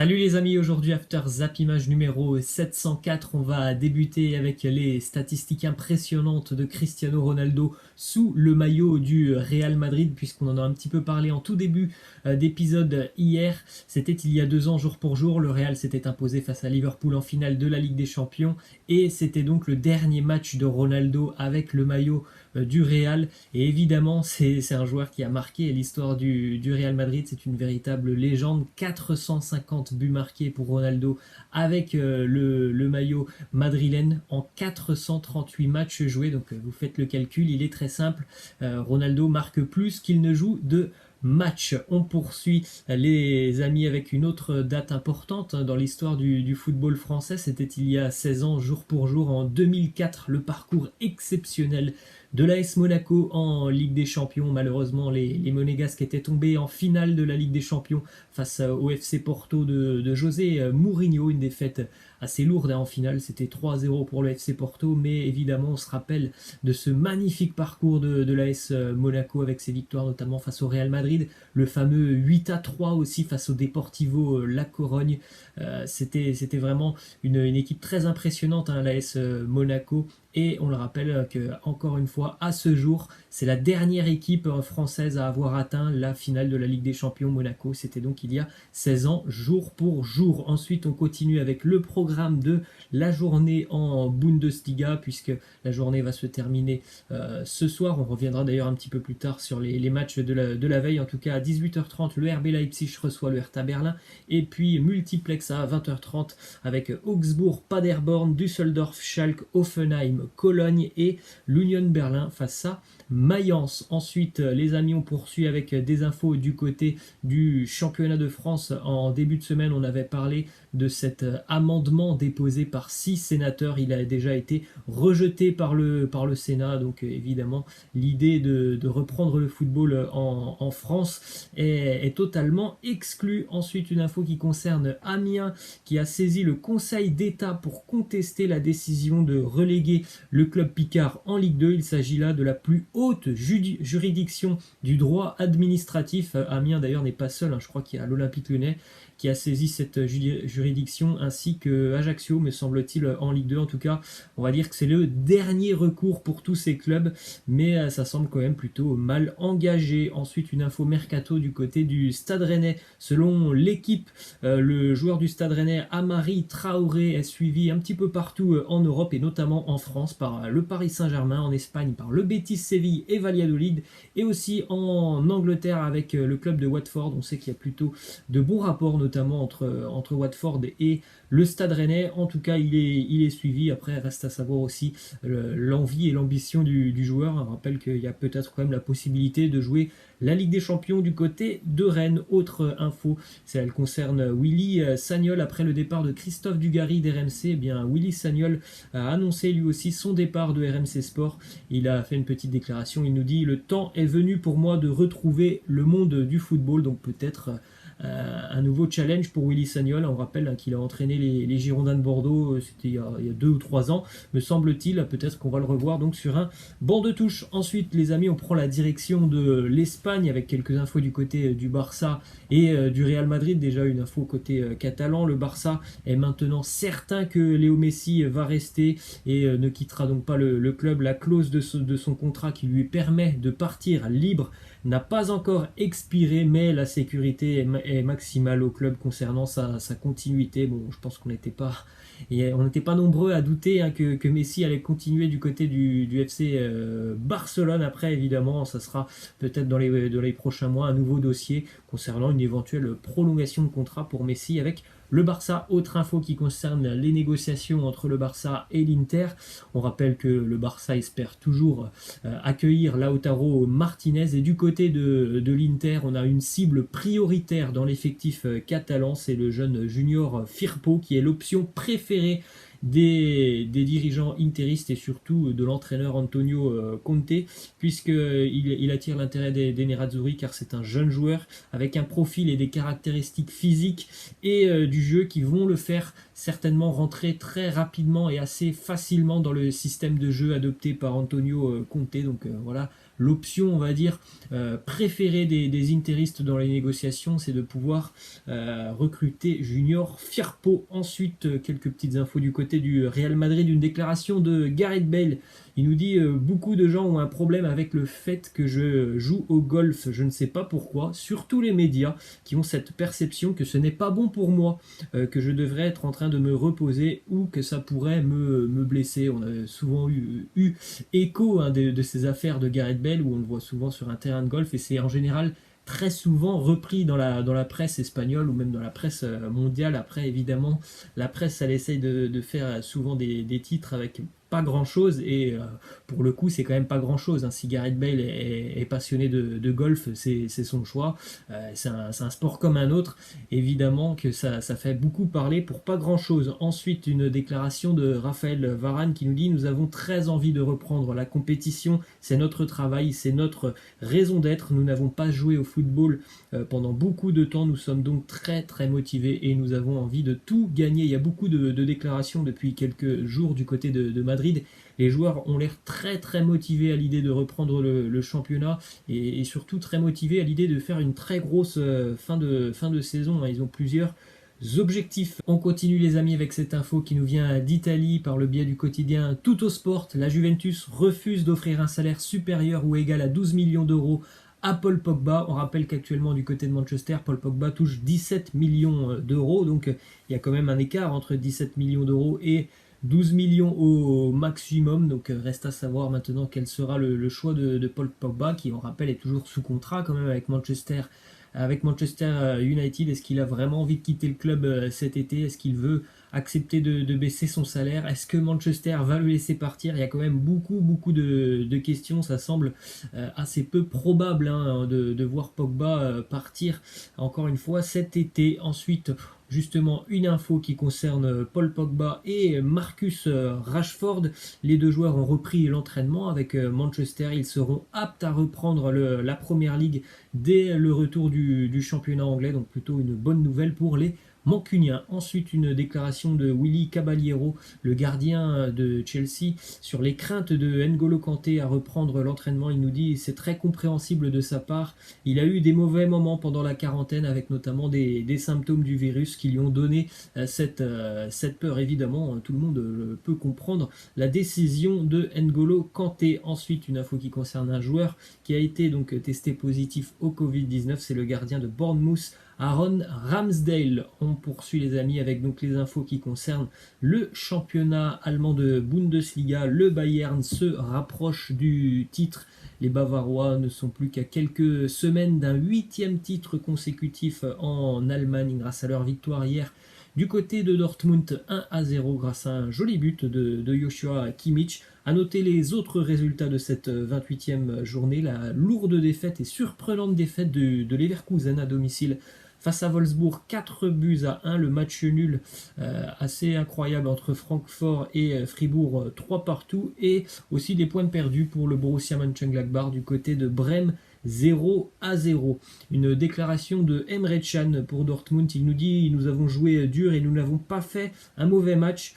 Salut les amis, aujourd'hui After Zap Image numéro 704, on va débuter avec les statistiques impressionnantes de Cristiano Ronaldo sous le maillot du Real Madrid, puisqu'on en a un petit peu parlé en tout début d'épisode hier. C'était il y a 2 ans, jour pour jour, le Real s'était imposé face à Liverpool en finale de la Ligue des Champions, et c'était donc le dernier match de Ronaldo avec le maillot du Real, et évidemment c'est un joueur qui a marqué l'histoire du Real Madrid, c'est une véritable légende, 450 buts marqués pour Ronaldo avec le maillot madrilène en 438 matchs joués, donc vous faites le calcul, il est très simple, Ronaldo marque plus qu'il ne joue de match. On poursuit les amis avec une autre date importante dans l'histoire du football français, c'était il y a 16 ans, jour pour jour, en 2004, le parcours exceptionnel de l'AS Monaco en Ligue des Champions. Malheureusement, les Monégasques étaient tombés en finale de la Ligue des Champions face au FC Porto de José Mourinho. Une défaite assez lourde en finale, c'était 3-0 pour le FC Porto, mais évidemment on se rappelle de ce magnifique parcours de l'AS Monaco avec ses victoires notamment face au Real Madrid, le fameux 8-3 aussi face au Deportivo La Corogne. C'était vraiment une équipe très impressionnante, l'AS Monaco. Et on le rappelle que, encore une fois, à ce jour, c'est la dernière équipe française à avoir atteint la finale de la Ligue des Champions. Monaco. C'était donc il y a 16 ans, jour pour jour. Ensuite, on continue avec le programme de la journée en Bundesliga, puisque la journée va se terminer ce soir. On reviendra d'ailleurs un petit peu plus tard sur les matchs de la veille. En tout cas, à 18h30, le RB Leipzig reçoit le Hertha Berlin. Et puis, multiplex à 20h30 avec Augsbourg, Paderborn, Düsseldorf, Schalke, Hoffenheim, Cologne et l'Union Berlin face à Mayence. Ensuite, les amis, on poursuit avec des infos du côté du championnat de France. En début de semaine, on avait parlé de cet amendement déposé par 6 sénateurs. Il a déjà été rejeté par le Sénat. Donc évidemment, l'idée de reprendre le football en France est totalement exclue. Ensuite, une info qui concerne Amiens, qui a saisi le Conseil d'État pour contester la décision de reléguer le club picard en Ligue 2. Il s'agit là de la plus haute juridiction du droit administratif. Amiens d'ailleurs n'est pas seul, je crois qu'il y a l'Olympique Lyonnais qui a saisi cette juridiction, ainsi que Ajaccio, me semble-t-il, en Ligue 2. En tout cas, on va dire que c'est le dernier recours pour tous ces clubs, mais ça semble quand même plutôt mal engagé. Ensuite, une info mercato du côté du Stade Rennais. Selon l'équipe, le joueur du Stade Rennais, Amari Traoré, est suivi un petit peu partout en Europe, et notamment en France par le Paris Saint-Germain, en Espagne par le Betis Séville et Valladolid, et aussi en Angleterre avec le club de Watford. On sait qu'il y a plutôt de bons rapports, notamment entre Watford et le Stade Rennais. En tout cas, il est suivi. Après, reste à savoir aussi l'envie et l'ambition du joueur. On rappelle qu'il y a peut-être quand même la possibilité de jouer la Ligue des Champions du côté de Rennes. Autre info, elle concerne Willy Sagnol. Après le départ de Christophe Dugarry d'RMC, eh bien Willy Sagnol a annoncé lui aussi son départ de RMC Sport. Il a fait une petite déclaration. Il nous dit: le temps est venu pour moi de retrouver le monde du football. Donc peut-être un nouveau challenge pour Willy Sagnol. On rappelle qu'il a entraîné les Girondins de Bordeaux, c'était il y a 2 ou 3 ans, me semble-t-il. Peut-être qu'on va le revoir donc sur un banc de touche. Ensuite, les amis, on prend la direction de l'Espagne avec quelques infos du côté du Barça et du Real Madrid. Déjà une info côté catalan. Le Barça est maintenant certain que Léo Messi va rester et ne quittera donc pas le club. La clause de son contrat qui lui permet de partir libre n'a pas encore expiré, mais la sécurité est maximale au club concernant sa continuité. Bon, je pense qu'on n'était pas nombreux à douter que Messi allait continuer du côté du FC Barcelone. Après, évidemment, ça sera peut-être dans les prochains mois un nouveau dossier concernant une éventuelle prolongation de contrat pour Messi avec le Barça. Autre info qui concerne les négociations entre le Barça et l'Inter. On rappelle que le Barça espère toujours accueillir Lautaro Martinez, et du côté de l'Inter, on a une cible prioritaire dans l'effectif catalan, c'est le jeune junior Firpo qui est l'option préférée des dirigeants interistes et surtout de l'entraîneur Antonio Conte, puisqu'il attire l'intérêt des Nerazzurri car c'est un jeune joueur avec un profil et des caractéristiques physiques et du jeu qui vont le faire certainement rentrer très rapidement et assez facilement dans le système de jeu adopté par Antonio Conte. Donc voilà, l'option, on va dire, préférée des interistes dans les négociations, c'est de pouvoir recruter Junior Firpo. Ensuite, quelques petites infos du côté du Real Madrid, une déclaration de Gareth Bale. Il nous dit beaucoup de gens ont un problème avec le fait que je joue au golf. Je ne sais pas pourquoi. Surtout les médias qui ont cette perception que ce n'est pas bon pour moi, que je devrais être en train de me reposer ou que ça pourrait me blesser. On a souvent eu écho de ces affaires de Gareth Bale où on le voit souvent sur un terrain de golf et c'est en général très souvent repris dans la presse espagnole ou même dans la presse mondiale. Après, évidemment, la presse, elle essaye de faire souvent des titres avec pas grand chose et pour le coup c'est quand même pas grand chose hein. Si Gareth Bale est passionné de golf, c'est son choix, c'est un sport comme un autre, évidemment que ça fait beaucoup parler pour pas grand chose. Ensuite, une déclaration de Raphaël Varane qui nous dit: nous avons très envie de reprendre la compétition, c'est notre travail, c'est notre raison d'être, nous n'avons pas joué au football pendant beaucoup de temps, nous sommes donc très très motivés et nous avons envie de tout gagner. Il y a beaucoup de déclarations depuis quelques jours du côté de Madrid. Les joueurs ont l'air très très motivés à l'idée de reprendre le championnat et surtout très motivés à l'idée de faire une très grosse fin de saison. Ils ont plusieurs objectifs. On continue les amis avec cette info qui nous vient d'Italie par le biais du quotidien Tuttosport. La Juventus refuse d'offrir un salaire supérieur ou égal à 12 millions d'euros à Paul Pogba. On rappelle qu'actuellement du côté de Manchester, Paul Pogba touche 17 millions d'euros, donc il y a quand même un écart entre 17 millions d'euros et 12 millions au maximum, donc reste à savoir maintenant quel sera le choix de Paul Pogba, qui on rappelle est toujours sous contrat quand même avec Manchester United. Est-ce qu'il a vraiment envie de quitter le club cet été? Est-ce qu'il veut accepter de baisser son salaire? Est-ce que Manchester va le laisser partir? Il y a quand même beaucoup de questions. Ça semble assez peu probable hein, de voir Pogba partir encore une fois cet été. Ensuite, justement, une info qui concerne Paul Pogba et Marcus Rashford. Les deux joueurs ont repris l'entraînement avec Manchester. Ils seront aptes à reprendre la Première Ligue dès le retour du championnat anglais. Donc plutôt une bonne nouvelle pour les Mancunien. Ensuite, une déclaration de Willy Caballero, le gardien de Chelsea, sur les craintes de N'Golo Kanté à reprendre l'entraînement. Il nous dit c'est très compréhensible de sa part. Il a eu des mauvais moments pendant la quarantaine avec notamment des symptômes du virus qui lui ont donné cette peur. Évidemment, tout le monde peut comprendre la décision de N'Golo Kanté. Ensuite, une info qui concerne un joueur qui a été donc testé positif au Covid-19, c'est le gardien de Bournemouth, Aaron Ramsdale. On poursuit les amis avec donc les infos qui concernent le championnat allemand de Bundesliga. Le Bayern se rapproche du titre. Les Bavarois ne sont plus qu'à quelques semaines d'un 8e titre consécutif en Allemagne grâce à leur victoire hier du côté de Dortmund 1-0 grâce à un joli but de Joshua Kimmich. A noter les autres résultats de cette 28e journée, la lourde défaite et surprenante défaite de Leverkusen à domicile face à Wolfsburg, 4-1, le match nul assez incroyable entre Francfort et Fribourg, 3 partout, et aussi des points perdus pour le Borussia Mönchengladbach du côté de Brême, 0-0. Une déclaration de Emre Can pour Dortmund. Il nous dit: nous avons joué dur et nous n'avons pas fait un mauvais match.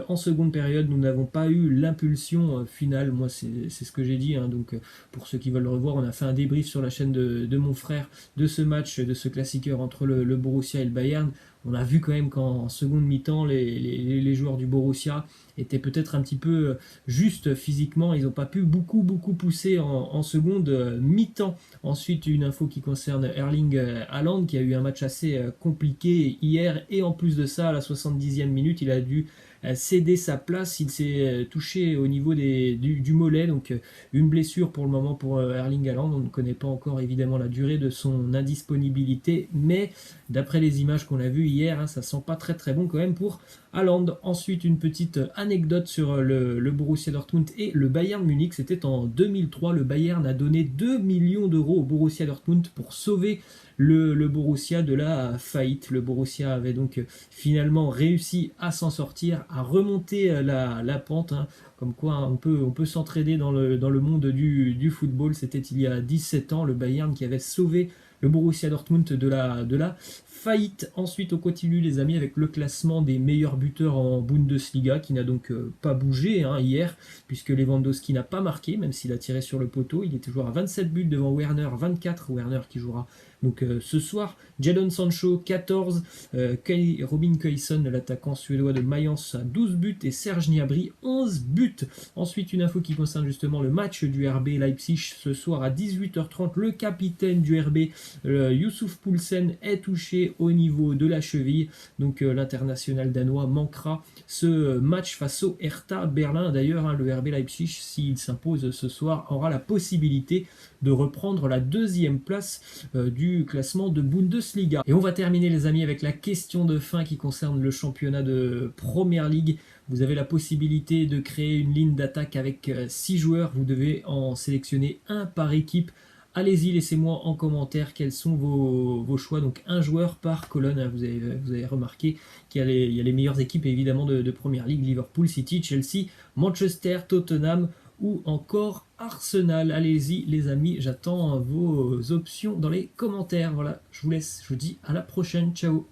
En seconde période, nous n'avons pas eu l'impulsion finale. Moi, c'est ce que j'ai dit. Hein. Donc, pour ceux qui veulent le revoir, on a fait un débrief sur la chaîne de mon frère de ce match, de ce classiqueur entre le Borussia et le Bayern. On a vu quand même qu'en seconde mi-temps, les joueurs du Borussia étaient peut-être un petit peu juste physiquement. Ils n'ont pas pu beaucoup pousser en seconde mi-temps. Ensuite, une info qui concerne Erling Haaland, qui a eu un match assez compliqué hier. Et en plus de ça, à la 70e minute, il a dû céder sa place. Il s'est touché au niveau du mollet, donc une blessure pour le moment pour Erling Haaland. On ne connaît pas encore évidemment la durée de son indisponibilité, mais d'après les images qu'on a vues hier, hein, ça sent pas très bon quand même pour Haaland. Ensuite, une petite anecdote sur le Borussia Dortmund et le Bayern Munich. C'était en 2003, le Bayern a donné 2 millions d'euros au Borussia Dortmund pour sauver le Borussia de la faillite. Le Borussia avait donc finalement réussi à s'en sortir, à remonter la pente, hein. Comme quoi on peut s'entraider dans le monde du football. C'était il y a 17 ans, le Bayern qui avait sauvé le Borussia Dortmund de la faillite. Ensuite, on continue les amis avec le classement des meilleurs buteurs en Bundesliga qui n'a donc pas bougé hier, puisque Lewandowski n'a pas marqué, même s'il a tiré sur le poteau. Il est toujours à 27 buts devant Werner, 24. Werner qui jouera donc ce soir. Jadon Sancho, 14. Robin Quaison, l'attaquant suédois de Mayence, à 12 buts. Et Serge Gnabry, 11 buts. Ensuite, une info qui concerne justement le match du RB Leipzig ce soir à 18h30. Le capitaine du RB, Youssouf Poulsen, est touché au niveau de la cheville. Donc l'international danois manquera ce match face au Hertha Berlin. D'ailleurs, le RB Leipzig, s'il s'impose ce soir, aura la possibilité de reprendre la deuxième place du classement de Bundesliga. Et on va terminer les amis avec la question de fin qui concerne le championnat de Premier League. Vous avez la possibilité de créer une ligne d'attaque avec 6 joueurs. Vous devez en sélectionner un par équipe. Allez-y, laissez-moi en commentaire quels sont vos choix. Donc un joueur par colonne. Vous avez remarqué qu'il y a les meilleures équipes évidemment de Premier League. Liverpool, City, Chelsea, Manchester, Tottenham ou encore Arsenal. Allez-y les amis, j'attends vos options dans les commentaires. Voilà, je vous laisse, je vous dis à la prochaine, ciao.